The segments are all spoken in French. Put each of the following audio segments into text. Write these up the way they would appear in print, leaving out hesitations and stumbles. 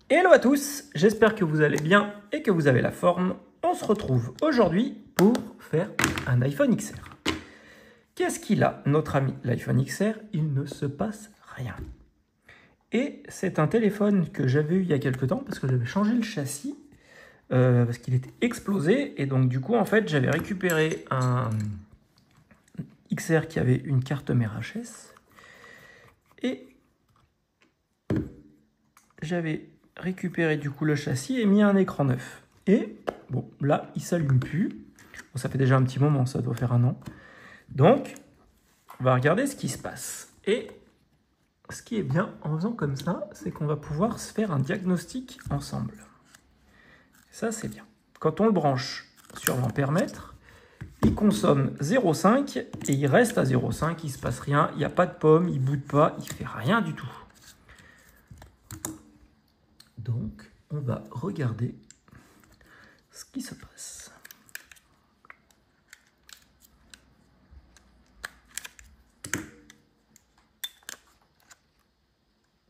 Hello à tous, j'espère que vous allez bien et que vous avez la forme. On se retrouve aujourd'hui pour faire un iPhone XR. Qu'est-ce qu'il a, notre ami l'iPhone XR? Il ne se passe rien. Et c'est un téléphone que j'avais eu il y a quelques temps parce que j'avais changé le châssis parce qu'il était explosé et donc du coup en fait j'avais récupéré un XR qui avait une carte mère HS et j'avais récupéré du coup le châssis et mis un écran neuf. Et bon, là, il s'allume plus. Bon, ça fait déjà un petit moment, ça doit faire un an. Donc, on va regarder ce qui se passe. Et ce qui est bien en faisant comme ça, c'est qu'on va pouvoir se faire un diagnostic ensemble. Ça, c'est bien. Quand on le branche sur l'ampèremètre, il consomme 0,5 et il reste à 0,5, il ne se passe rien, il n'y a pas de pomme, il ne boude pas, il ne fait rien du tout. Donc, on va regarder ce qui se passe.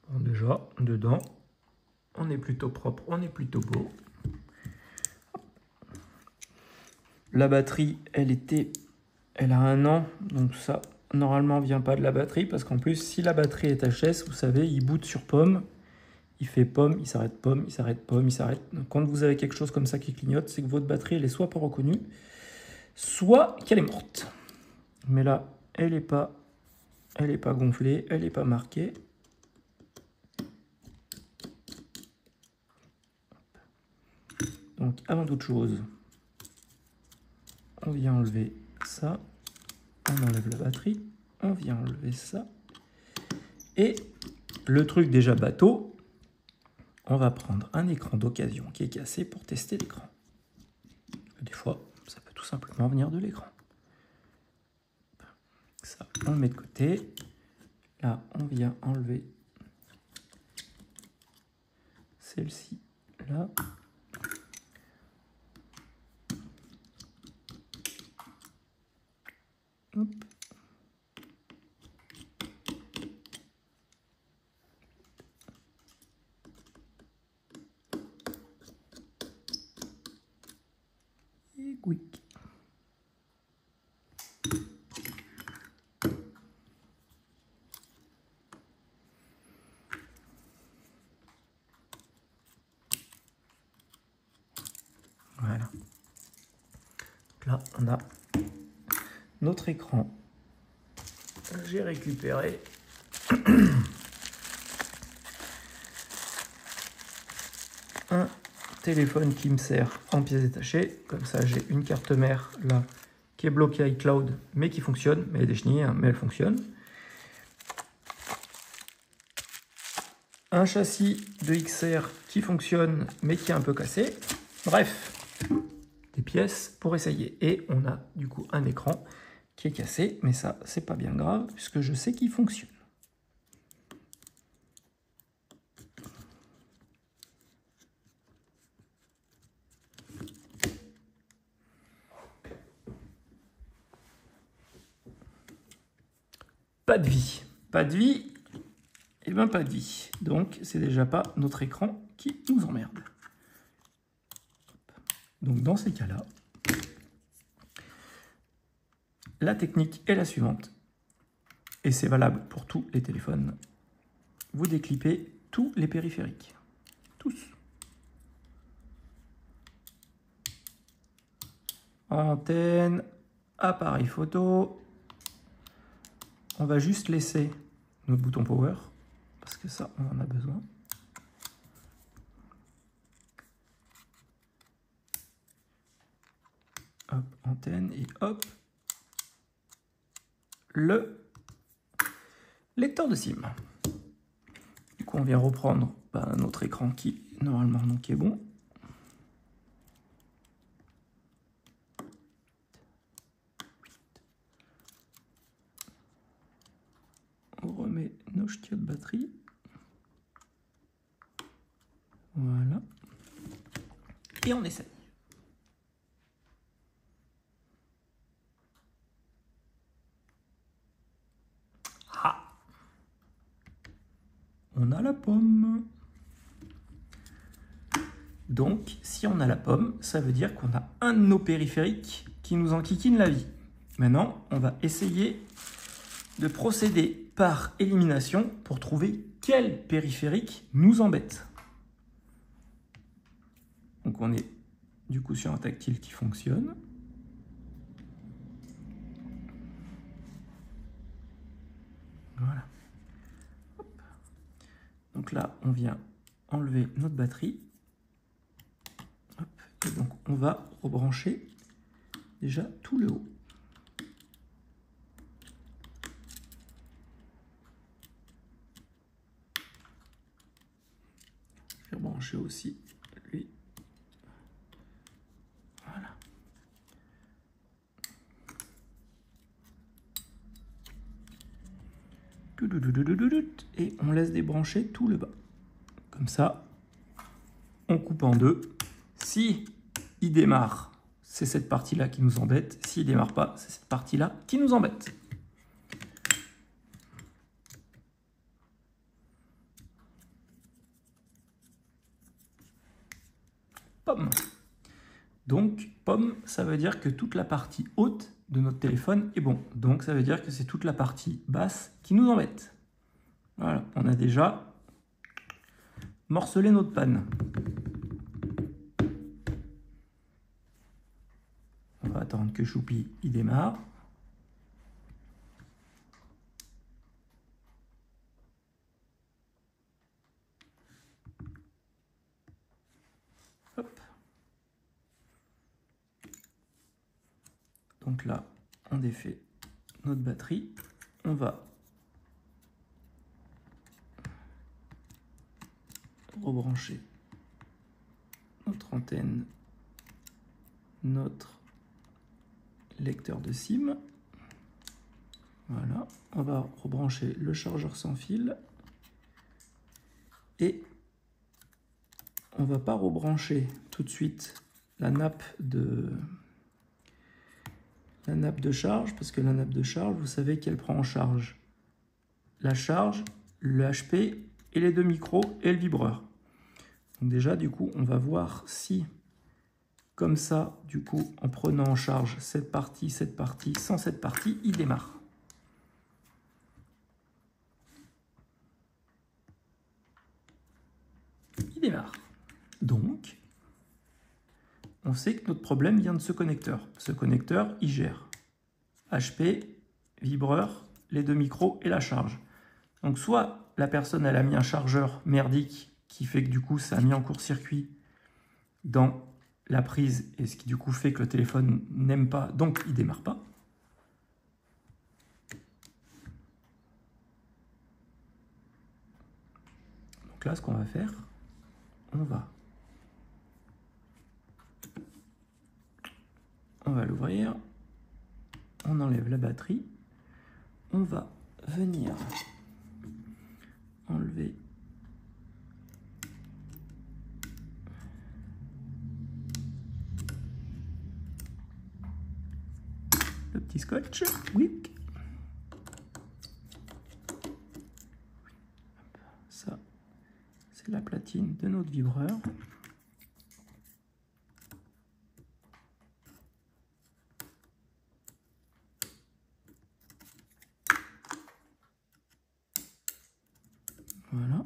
Bon, déjà, dedans, on est plutôt propre, on est plutôt beau. La batterie, elle a un an, donc ça, normalement, vient pas de la batterie, parce qu'en plus, si la batterie est HS, vous savez, il boot sur pomme, il fait pomme, il s'arrête pomme, il s'arrête pomme, il s'arrête. Donc, quand vous avez quelque chose comme ça qui clignote, c'est que votre batterie, elle est soit pas reconnue, soit qu'elle est morte. Mais là, elle est pas gonflée, elle est pas marquée. Donc, avant toute chose, on vient enlever ça, on enlève la batterie, on vient enlever ça. Et le truc déjà bateau, on va prendre un écran d'occasion qui est cassé pour tester l'écran. Des fois, ça peut tout simplement venir de l'écran. Ça, on le met de côté. Là, on vient enlever celle-ci, là. Hop. Et quick. Voilà. Là, on a notre écran. J'ai récupéré un téléphone qui me sert en pièces détachées. Comme ça, j'ai une carte mère là qui est bloquée iCloud, mais qui fonctionne. Mais elle est déchenille, hein, mais elle fonctionne. Un châssis de XR qui fonctionne, mais qui est un peu cassé. Bref, des pièces pour essayer. Et on a du coup un écran qui est cassé, mais ça, c'est pas bien grave, puisque je sais qu'il fonctionne. Pas de vie. Pas de vie, et bien pas de vie. Donc, c'est déjà pas notre écran qui nous emmerde. Donc, dans ces cas-là, la technique est la suivante. Et c'est valable pour tous les téléphones. Vous déclippez tous les périphériques. Tous. Antenne, appareil photo. On va juste laisser notre bouton power, parce que ça, on en a besoin. Hop, antenne, et hop, le lecteur de SIM. Du coup, on vient reprendre notre écran qui, normalement, donc, est bon. On remet nos ch'tiots de batterie. Voilà. Et on essaye. Ah! On a la pomme. Donc, si on a la pomme, ça veut dire qu'on a un de nos périphériques qui nous enquiquine la vie. Maintenant, on va essayer de procéder par élimination pour trouver quel périphérique nous embête. Donc, on est du coup sur un tactile qui fonctionne. Voilà. Hop. Donc là, on vient enlever notre batterie. Hop. Et donc, on va rebrancher déjà tout le haut. Je vais rebrancher aussi lui. Voilà. Et on laisse débrancher tout le bas. Comme ça, on coupe en deux. Si il démarre, c'est cette partie-là qui nous embête. S'il ne démarre pas, c'est cette partie-là qui nous embête. Pomme. Donc, pomme, ça veut dire que toute la partie haute de notre téléphone est bon. Donc, ça veut dire que c'est toute la partie basse qui nous embête. Voilà, on a déjà morcelé notre panne. On va attendre que Choupi il démarre. Hop. Donc là, on défait notre batterie. On va rebrancher notre antenne, notre lecteur de SIM. Voilà, on va rebrancher le chargeur sans fil et on va pas rebrancher tout de suite la nappe de charge parce que la nappe de charge, vous savez qu'elle prend en charge la charge, le HP et les deux micros et le vibreur. Donc déjà, du coup, on va voir si, comme ça, du coup, en prenant en charge cette partie, sans cette partie, il démarre. Il démarre. Donc, on sait que notre problème vient de ce connecteur. Ce connecteur, il gère HP, vibreur, les deux micros et la charge. Donc soit la personne elle a mis un chargeur merdique qui fait que du coup ça a mis en court-circuit dans la prise et ce qui du coup fait que le téléphone n'aime pas, donc il ne démarre pas. Donc là ce qu'on va faire, on va l'ouvrir, on enlève la batterie, on va venir enlever le petit scotch. Oui. Ça, c'est la platine de notre vibreur. Voilà.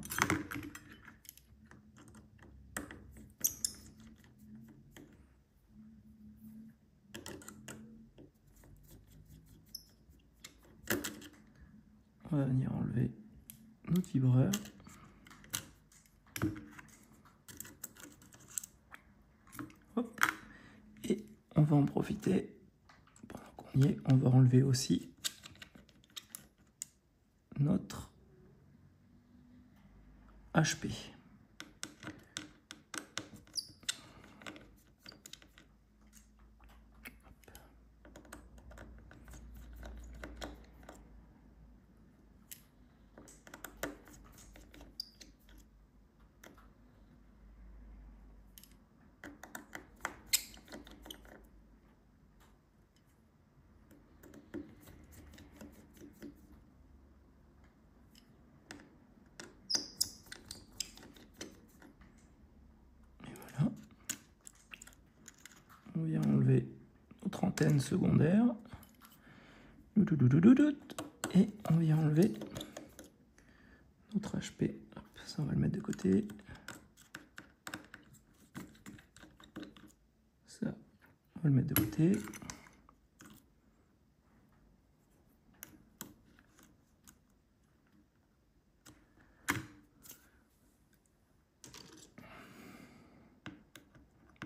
On va venir enlever notre vibreur. Hop. Et on va en profiter, pendant qu'on y est, on va enlever aussi notre HP. On vient enlever notre antenne secondaire. Et on vient enlever notre HP. Hop, ça, on va le mettre de côté. Ça, on va le mettre de côté.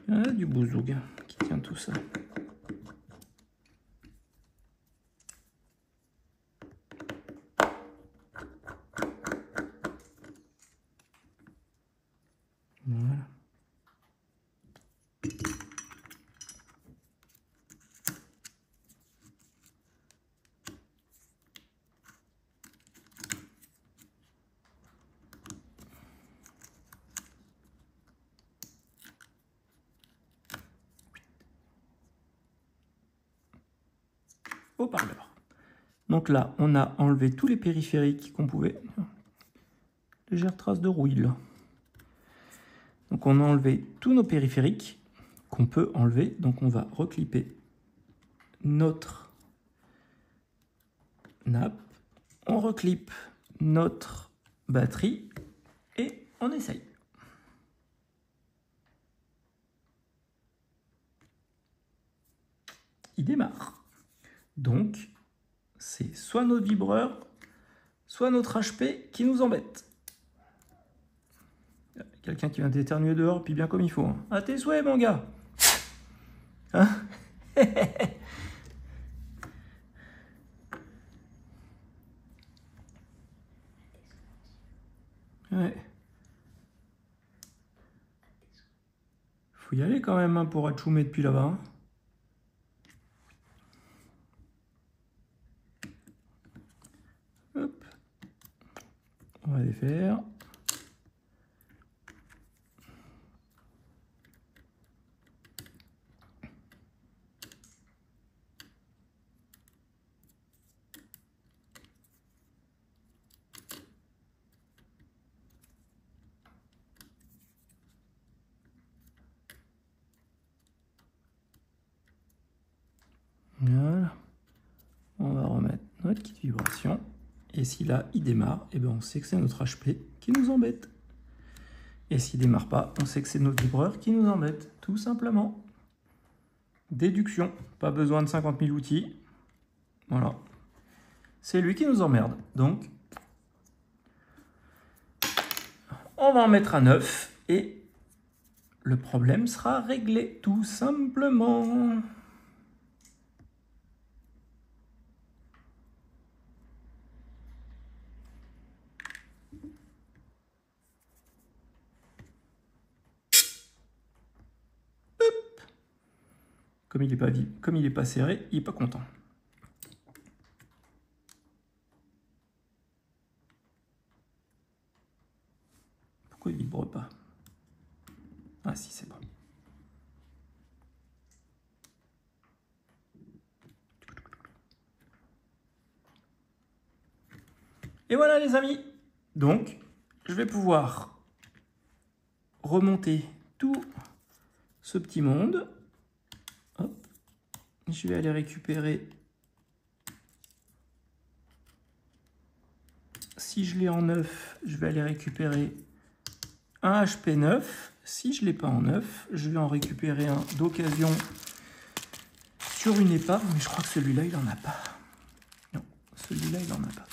Il y en a du bouzoug qui tient tout ça. Voilà. Haut-parleur. Donc là, on a enlevé tous les périphériques qu'on pouvait. Légère trace de rouille là. Donc on a enlevé tous nos périphériques qu'on peut enlever. Donc on va reclipper notre nappe. On reclipe notre batterie et on essaye. Il démarre. Donc, c'est soit notre vibreur, soit notre HP qui nous embête. Quelqu'un qui vient d'éternuer dehors, puis bien comme il faut. Hein. À tes souhaits, mon gars. Hein? Ouais. Faut y aller quand même hein, pour être choumé depuis là-bas. Hein. Hop. On va les faire. Voilà. On va remettre notre kit vibration. Et si là, il démarre, et ben on sait que c'est notre HP qui nous embête. Et s'il ne démarre pas, on sait que c'est notre vibreur qui nous embête. Tout simplement. Déduction. Pas besoin de 50 000 outils. Voilà. C'est lui qui nous emmerde. Donc, on va en mettre un 9 et le problème sera réglé. Tout simplement. Comme il est pas serré, il n'est pas content. Pourquoi il ne vibre pas? Ah si, c'est bon. Et voilà les amis. Donc, je vais pouvoir remonter tout ce petit monde. Hop. Je vais aller récupérer, si je l'ai en 9, je vais aller récupérer un HP 9. Si je ne l'ai pas en 9, je vais en récupérer un d'occasion sur une épave, mais je crois que celui-là, il n'en a pas. Non, celui-là, il n'en a pas.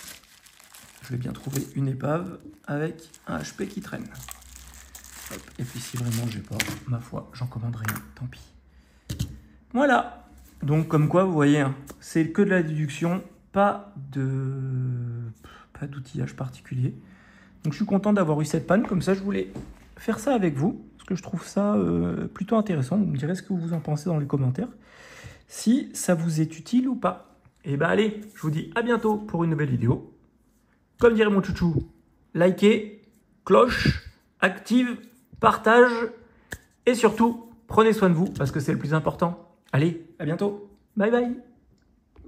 Je vais bien trouver une épave avec un HP qui traîne. Hop. Et puis si vraiment j'ai pas, ma foi, j'en commanderai un, tant pis. Voilà. Donc comme quoi, vous voyez, hein, c'est que de la déduction, pas d'outillage particulier. Donc je suis content d'avoir eu cette panne, comme ça je voulais faire ça avec vous, parce que je trouve ça plutôt intéressant. Vous me direz ce que vous en pensez dans les commentaires, si ça vous est utile ou pas. Et bah allez, je vous dis à bientôt pour une nouvelle vidéo. Comme dirait mon chouchou, likez, cloche, active, partage et surtout, prenez soin de vous parce que c'est le plus important. Allez, à bientôt. Bye bye.